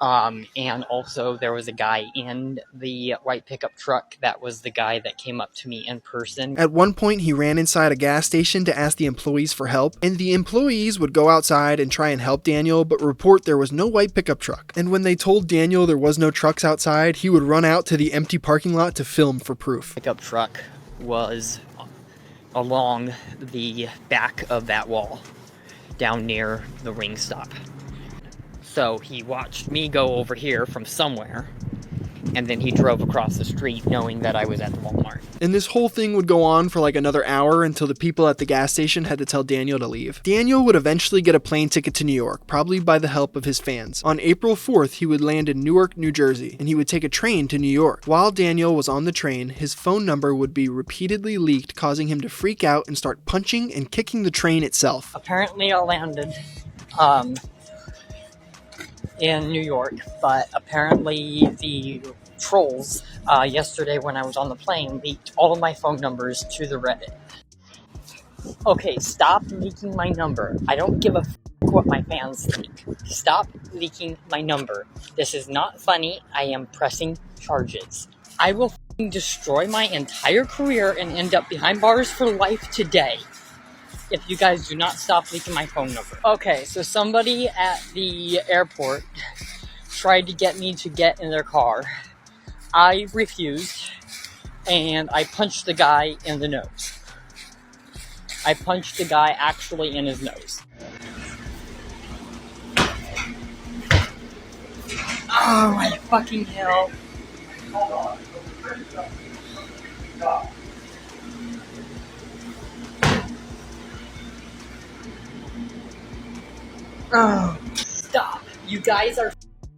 J: And also there was a guy in the white pickup truck that was the guy that came up to me in person.
A: At one point, he ran inside a gas station to ask the employees for help, and the employees would go outside and try and help Daniel, but report there was no white pickup truck. And when they told Daniel there was no trucks outside, he would run out to the empty parking lot to film for proof.
J: Pickup truck was along the back of that wall, down near the ring stop. So he watched me go over here from somewhere, and then he drove across the street knowing that I was at the Walmart.
A: And this whole thing would go on for like another hour until the people at the gas station had to tell Daniel to leave. Daniel would eventually get a plane ticket to New York, probably by the help of his fans. On April 4th, he would land in Newark, New Jersey, and he would take a train to New York. While Daniel was on the train, his phone number would be repeatedly leaked, causing him to freak out and start punching and kicking the train itself.
J: Apparently I landed in New York, but apparently the trolls yesterday when I was on the plane leaked all of my phone numbers to the Reddit. Okay, stop leaking my number. I don't give a f*** what my fans think. Stop leaking my number. This is not funny. I am pressing charges. I will f***ing destroy my entire career and end up behind bars for life today if you guys do not stop leaking my phone number. Okay, so somebody at the airport tried to get me to get in their car. I refused, and I punched the guy in the nose. I punched the guy actually in his nose. Oh my fucking hell. Oh, stop. You guys are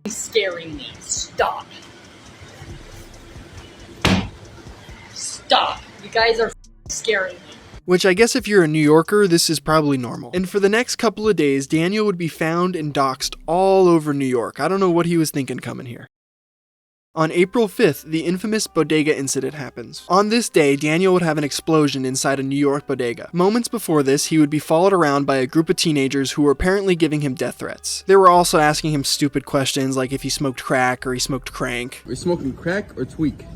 J: scaring me. Stop. Stop. You guys are scaring me.
A: Which I guess if you're a New Yorker, this is probably normal. And for the next couple of days, Daniel would be found and doxxed all over New York. I don't know what he was thinking coming here. On April 5th, the infamous Bodega incident happens. On this day, Daniel would have an explosion inside a New York bodega. Moments before this, he would be followed around by a group of teenagers who were apparently giving him death threats. They were also asking him stupid questions like if he smoked crack or he smoked crank.
S: Are you smoking crack or tweak?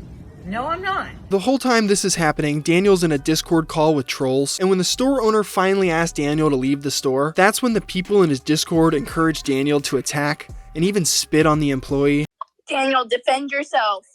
F: No, I'm not.
A: The whole time this is happening, Daniel's in a Discord call with trolls, and when the store owner finally asked Daniel to leave the store, that's when the people in his Discord encouraged Daniel to attack and even spit on the employee.
S: Daniel, defend yourself.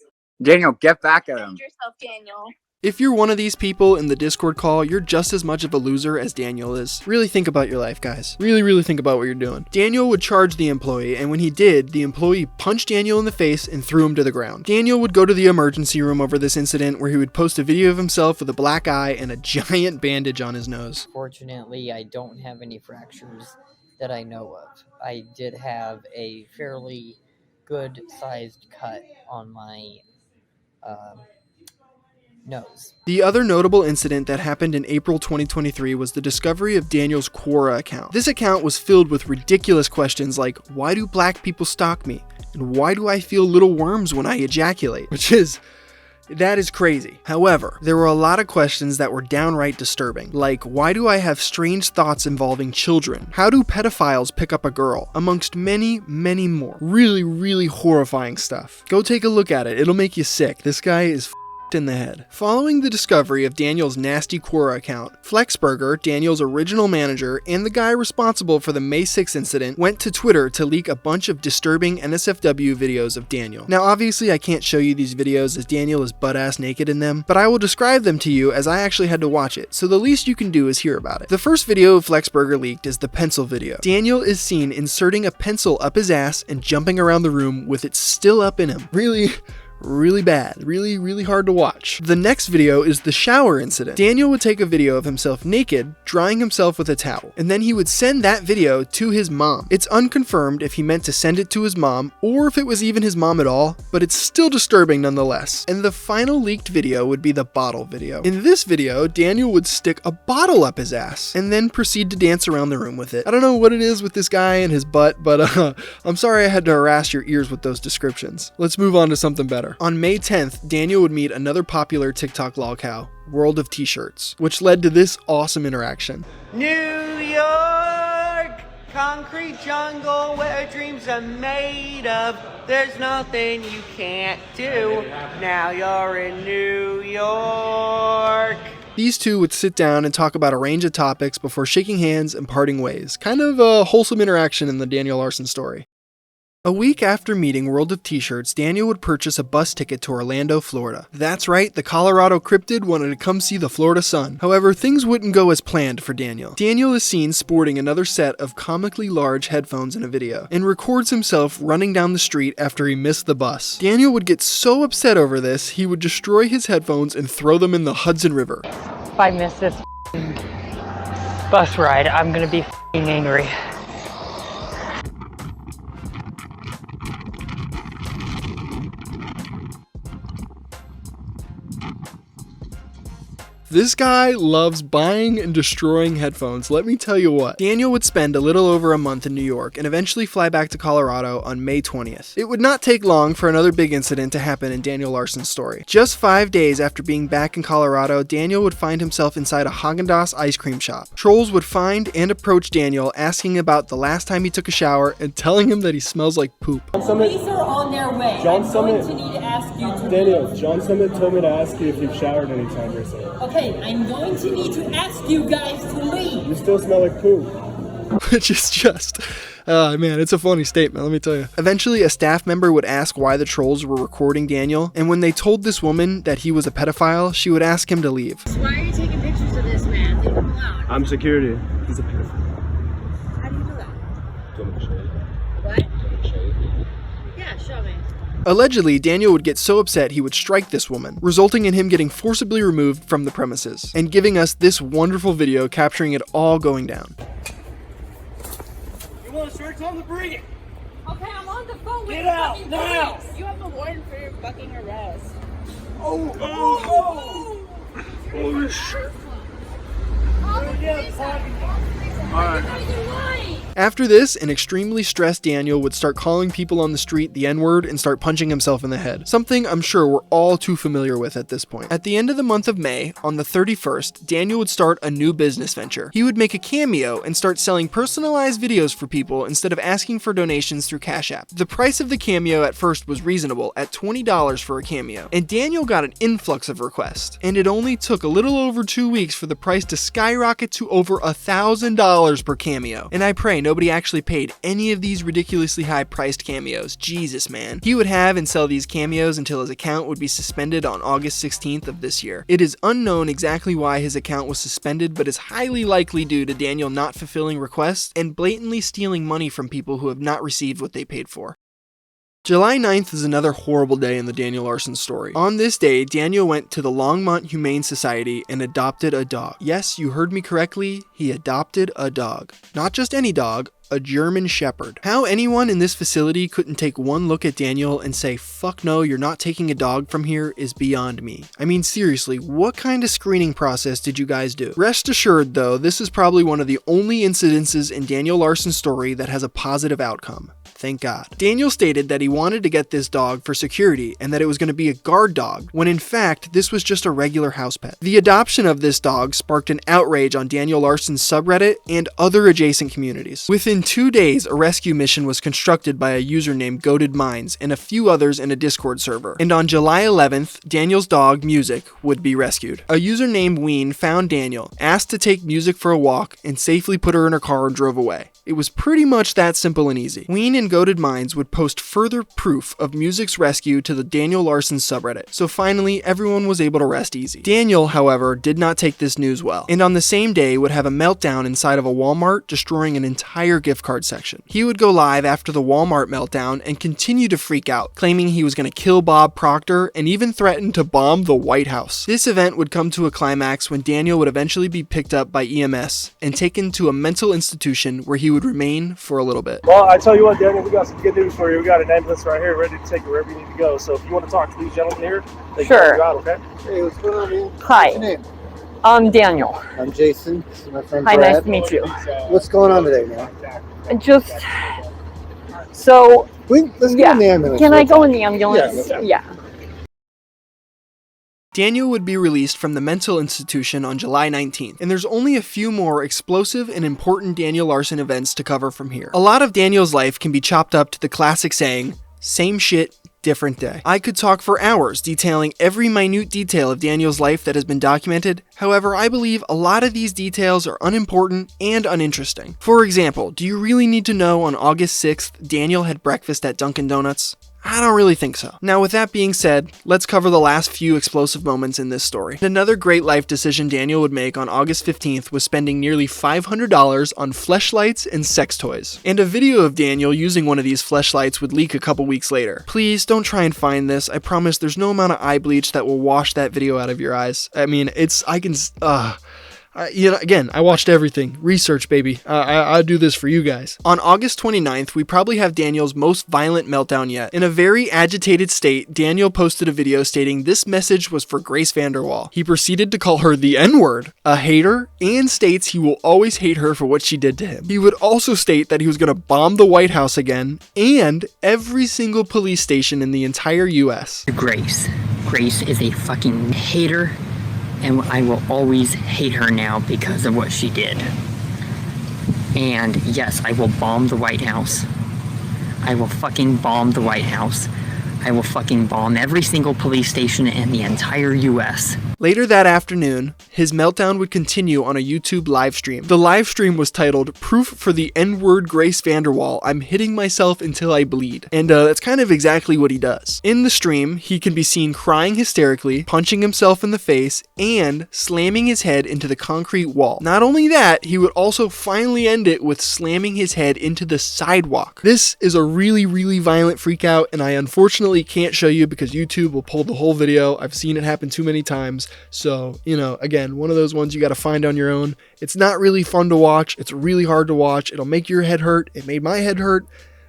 T: Daniel, get back at him.
S: Defend yourself, Daniel.
A: If you're one of these people in the Discord call, you're just as much of a loser as Daniel is. Really think about your life, guys. Really think about what you're doing. Daniel would charge the employee, and when he did, the employee punched Daniel in the face and threw him to the ground. Daniel would go to the emergency room over this incident, where he would post a video of himself with a black eye and a giant bandage on his nose.
E: Fortunately, I don't have any fractures that I know of. I did have a fairly good-sized cut on my nose.
A: The other notable incident that happened in April 2023 was the discovery of Daniel's Quora account. This account was filled with ridiculous questions like, why do black people stalk me? And why do I feel little worms when I ejaculate? That is crazy. However, there were a lot of questions that were downright disturbing, like why do I have strange thoughts involving children? How do pedophiles pick up a girl? Amongst many more. Really horrifying stuff. Go take a look at it. It'll make you sick. This guy is in the head. Following the discovery of Daniel's nasty Quora account, Flexburger, Daniel's original manager, and the guy responsible for the May 6 incident went to Twitter to leak a bunch of disturbing NSFW videos of Daniel. Now obviously I can't show you these videos as Daniel is butt-ass naked in them, but I will describe them to you as I actually had to watch it, so the least you can do is hear about it. The first video Flexburger leaked is the pencil video. Daniel is seen inserting a pencil up his ass and jumping around the room with it still up in him. Really bad. Really hard to watch. The next video is the shower incident. Daniel would take a video of himself naked, drying himself with a towel, and then he would send that video to his mom. It's unconfirmed if he meant to send it to his mom, or if it was even his mom at all, but it's still disturbing nonetheless. And the final leaked video would be the bottle video. In this video, Daniel would stick a bottle up his ass, and then proceed to dance around the room with it. I don't know what it is with this guy and his butt, but I'm sorry I had to harass your ears with those descriptions. Let's move on to something better. On May 10th, Daniel would meet another popular TikTok lolcow, World of T-Shirts, which led to this awesome interaction.
U: New York, concrete jungle where dreams are made of. There's nothing you can't do. Now you're in New York.
A: These two would sit down and talk about a range of topics before shaking hands and parting ways. Kind of a wholesome interaction in the Daniel Larson story. A week after meeting World of T-Shirts, Daniel would purchase a bus ticket to Orlando, Florida. That's right, the Colorado cryptid wanted to come see the Florida sun. However, things wouldn't go as planned for Daniel. Daniel is seen sporting another set of comically large headphones in a video, and records himself running down the street after he missed the bus. Daniel would get so upset over this, he would destroy his headphones and throw them in the Hudson River.
J: If I miss this bus ride, I'm gonna be angry.
A: This guy loves buying and destroying headphones. Let me tell you what. Daniel would spend a little over a month in New York and eventually fly back to Colorado on May 20th. It would not take long for another big incident to happen in Daniel Larson's story. Just 5 days after being back in Colorado, Daniel would find himself inside a Haagen-Dazs ice cream shop. Trolls would find and approach Daniel, asking about the last time he took a shower and telling him that he smells like poop.
V: Police are on their way.
W: John
V: I'm
W: Summit,
V: going to need to ask you to
W: Daniel,
V: leave.
W: John Summit told me to ask you if you've showered any time recently.
V: Okay, I'm going to need to ask you guys to leave.
W: You still smell like poop.
A: Which is just, man, it's a funny statement, let me tell you. Eventually, a staff member would ask why the trolls were recording Daniel, and when they told this woman that he was a pedophile, she would ask him to leave.
V: Why are you taking pictures of this man? Leave him alone.
W: I'm security. He's a pedophile.
V: How do you know that?
W: Do you want me to show you?
V: What?
W: Do you want me to show you?
V: Yeah, show me.
A: Allegedly, Daniel would get so upset he would strike this woman, resulting in him getting forcibly removed from the premises, and giving us this wonderful video capturing it all going down.
V: You want a shirt on the bring it. Okay, I'm on the phone with
U: Get
V: the
U: out,
V: fucking
U: now.
V: police. You have a warrant for your fucking arrest.
W: Holy shit.
V: All the police are.
W: Alright.
V: You're lying.
A: After this, an extremely stressed Daniel would start calling people on the street the N-word and start punching himself in the head. Something I'm sure we're all too familiar with at this point. At the end of the month of May, on the 31st, Daniel would start a new business venture. He would make a Cameo and start selling personalized videos for people instead of asking for donations through Cash App. The price of the Cameo at first was reasonable, at $20 for a Cameo, and Daniel got an influx of requests. And it only took a little over 2 weeks for the price to skyrocket to over $1,000 per Cameo. And I pray nobody actually paid any of these ridiculously high priced cameos. Jesus, man. He would have and sell these cameos until his account would be suspended on August 16th of this year. It is unknown exactly why his account was suspended, but is highly likely due to Daniel not fulfilling requests and blatantly stealing money from people who have not received what they paid for. July 9th is another horrible day in the Daniel Larson story. On this day, Daniel went to the Longmont Humane Society and adopted a dog. Yes, you heard me correctly, he adopted a dog. Not just any dog, a German Shepherd. How anyone in this facility couldn't take one look at Daniel and say, fuck no, you're not taking a dog from here, is beyond me. I mean, seriously, what kind of screening process did you guys do? Rest assured though, this is probably one of the only incidences in Daniel Larson's story that has a positive outcome. Thank God. Daniel stated that he wanted to get this dog for security and that it was going to be a guard dog, when in fact, this was just a regular house pet. The adoption of this dog sparked an outrage on Daniel Larson's subreddit and other adjacent communities. Within 2 days, a rescue mission was constructed by a user named Goated Minds and a few others in a Discord server. And on July 11th, Daniel's dog, Music, would be rescued. A user named Ween found Daniel, asked to take Music for a walk, and safely put her in her car and drove away. It was pretty much that simple and easy. Ween and Goated Minds would post further proof of Music's rescue to the Daniel Larson subreddit, so finally everyone was able to rest easy. Daniel, however, did not take this news well, and on the same day would have a meltdown inside of a Walmart, destroying an entire gift card section. He would go live after the Walmart meltdown and continue to freak out, claiming he was going to kill Bob Proctor and even threaten to bomb the White House. This event would come to a climax when Daniel would eventually be picked up by EMS and taken to a mental institution where he would remain for a little bit.
W: Well, I tell you what, Daniel, we got some good news for you. We got an ambulance right here ready to take you wherever you need to go. So if you want to talk to these gentlemen here, they can help you out, okay? Hey, what's going on, man?
J: Hi.
W: What's your name?
J: I'm Daniel.
W: I'm Jason. This is my friend
J: Hi,
W: Brad.
J: nice to meet you.
W: What's going on today, man?
J: Just so.
W: Let's get in the ambulance.
J: Can I go in the ambulance? Yeah.
A: Daniel would be released from the mental institution on July 19th, and there's only a few more explosive and important Daniel Larson events to cover from here. A lot of Daniel's life can be chopped up to the classic saying, same shit, different day. I could talk for hours detailing every minute detail of Daniel's life that has been documented. However, I believe a lot of these details are unimportant and uninteresting. For example, do you really need to know on August 6th, Daniel had breakfast at Dunkin' Donuts? I don't really think so. Now, with that being said, let's cover the last few explosive moments in this story. Another great life decision Daniel would make on August 15th was spending nearly $500 on fleshlights and sex toys. And a video of Daniel using one of these fleshlights would leak a couple weeks later. Please don't try and find this. I promise there's no amount of eye bleach that will wash that video out of your eyes. I mean, again, I watched everything. Research, baby. I do this for you guys. On August 29th, we probably have Daniel's most violent meltdown yet. In a very agitated state, Daniel posted a video stating this message was for Grace VanderWaal. He proceeded to call her the N-word, a hater, and states he will always hate her for what she did to him. He would also state that he was going to bomb the White House again, and every single police station in the entire US.
P: Grace is a fucking hater, and I will always hate her now because of what she did. And yes, I will bomb the White House. I will fucking bomb the White House. I will fucking bomb every single police station in the entire US.
A: Later that afternoon, his meltdown would continue on a YouTube livestream. The livestream was titled, Proof for the N-word Grace VanderWaal, I'm hitting myself until I bleed. And that's kind of exactly what he does. In the stream, he can be seen crying hysterically, punching himself in the face, and slamming his head into the concrete wall. Not only that, he would also finally end it with slamming his head into the sidewalk. This is a really, really violent freakout, and I unfortunately can't show you because YouTube will pull the whole video. I've seen it happen too many times. So, again, one of those ones you got to find on your own. It's not really fun to watch. It's really hard to watch. It'll make your head hurt. It made my head hurt.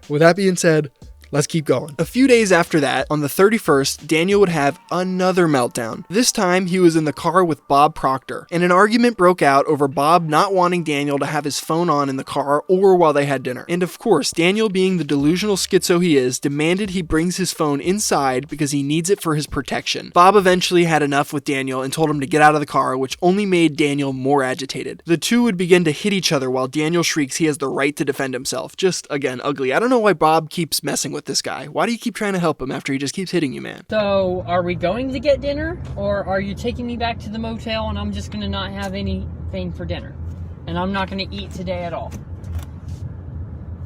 A: With that being said, Let's keep going. A few days after that, on the 31st, Daniel would have another meltdown. This time, he was in the car with Bob Proctor, and an argument broke out over Bob not wanting Daniel to have his phone on in the car or while they had dinner. And of course, Daniel, being the delusional schizo he is, demanded he brings his phone inside because he needs it for his protection. Bob eventually had enough with Daniel and told him to get out of the car, which only made Daniel more agitated. The two would begin to hit each other while Daniel shrieks he has the right to defend himself. Just, again, ugly. I don't know why Bob keeps messing with this guy. Why do you keep trying to help him after he just keeps hitting you, man?
E: So, are we going to get dinner, or are you taking me back to the motel and I'm just gonna not have anything for dinner? And I'm not gonna eat today at all.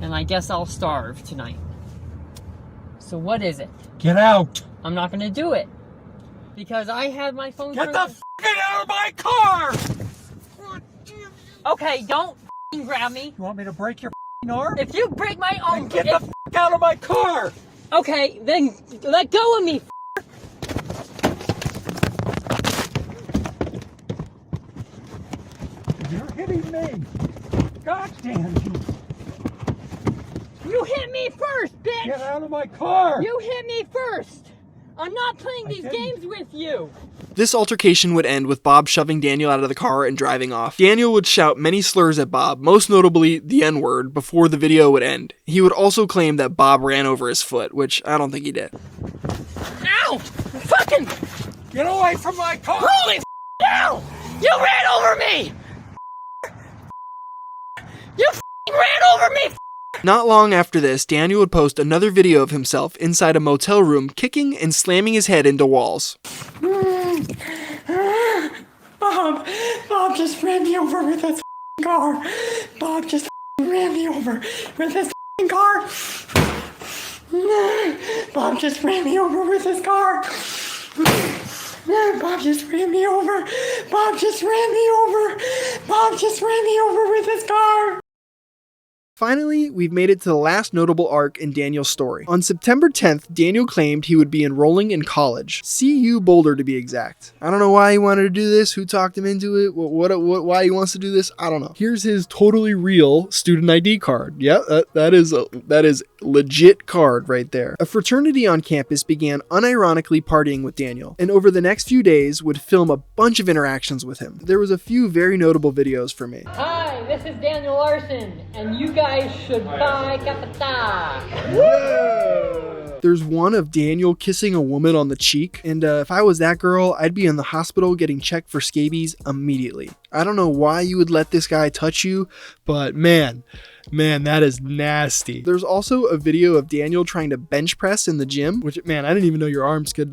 E: And I guess I'll starve tonight. So what is it?
G: Get out!
E: I'm not gonna do it. Because I had my phone.
G: Get the f***ing out of my car!
E: Okay, don't f***ing grab me.
G: You want me to break your f***ing arm?
E: If you break my arm,
G: then get the f*** out of my car!
E: Okay, then let go of me.
G: You're hitting me! God damn you!
E: You hit me first, bitch!
G: Get out of my car!
E: You hit me first! I'm not playing these games with you!
A: This altercation would end with Bob shoving Daniel out of the car and driving off. Daniel would shout many slurs at Bob, most notably the N-word, before the video would end. He would also claim that Bob ran over his foot, which I don't think he did.
E: Ow! Fucking!
G: Get away from my car!
E: Holy f*** now! You ran over me! You f***ing ran over me!
A: Not long after this, Daniel would post another video of himself inside a motel room kicking and slamming his head into walls.
G: Bob just ran me over with his car. Bob just ran me over with his car. Bob just ran me over with his car. Bob just ran me over. Bob just ran me over. Bob just ran me over with his car.
A: Finally, we've made it to the last notable arc in Daniel's story. On September 10th, Daniel claimed he would be enrolling in college. CU Boulder to be exact. I don't know why he wanted to do this, who talked him into it, why he wants to do this, I don't know. Here's his totally real student ID card. Yeah, that is legit card right there. A fraternity on campus began unironically partying with Daniel, and over the next few days would film a bunch of interactions with him. There was a few very notable videos for me.
E: Hi, this is Daniel Larson, and you guys should buy Capita.
A: There's one of Daniel kissing a woman on the cheek, and if I was that girl, I'd be in the hospital getting checked for scabies immediately. I don't know why you would let this guy touch you, but man, that is nasty. There's also a video of Daniel trying to bench press in the gym, which, man, I didn't even know your arms can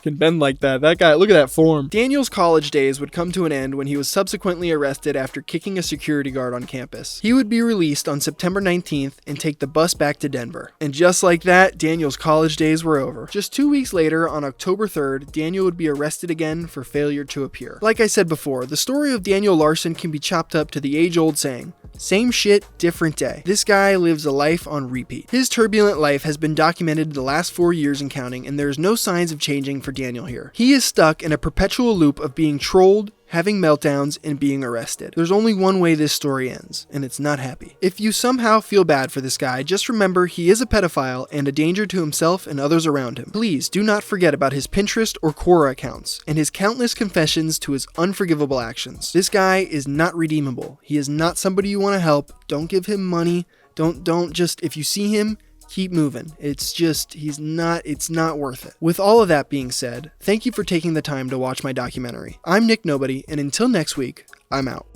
A: bend like that. That guy, look at that form. Daniel's college days would come to an end when he was subsequently arrested after kicking a security guard on campus. He would be released on September 19th and take the bus back to Denver. And just like that, Daniel's college days were over. Just 2 weeks later, on October 3rd, Daniel would be arrested again for failure to appear. Like I said before, the story of Daniel Larson can be chopped up to the age-old saying, same shit, different day. This guy lives a life on repeat. His turbulent life has been documented the last 4 years and counting, and there's no signs of changing for Daniel here. He is stuck in a perpetual loop of being trolled, having meltdowns, and being arrested. There's only one way this story ends, and it's not happy. If you somehow feel bad for this guy, just remember he is a pedophile and a danger to himself and others around him. Please do not forget about his Pinterest or Quora accounts, and his countless confessions to his unforgivable actions. This guy is not redeemable. He is not somebody you want to help. Don't give him money. Don't just, if you see him, keep moving. It's not worth it. With all of that being said, thank you for taking the time to watch my documentary. I'm Nick Nobody, and until next week, I'm out.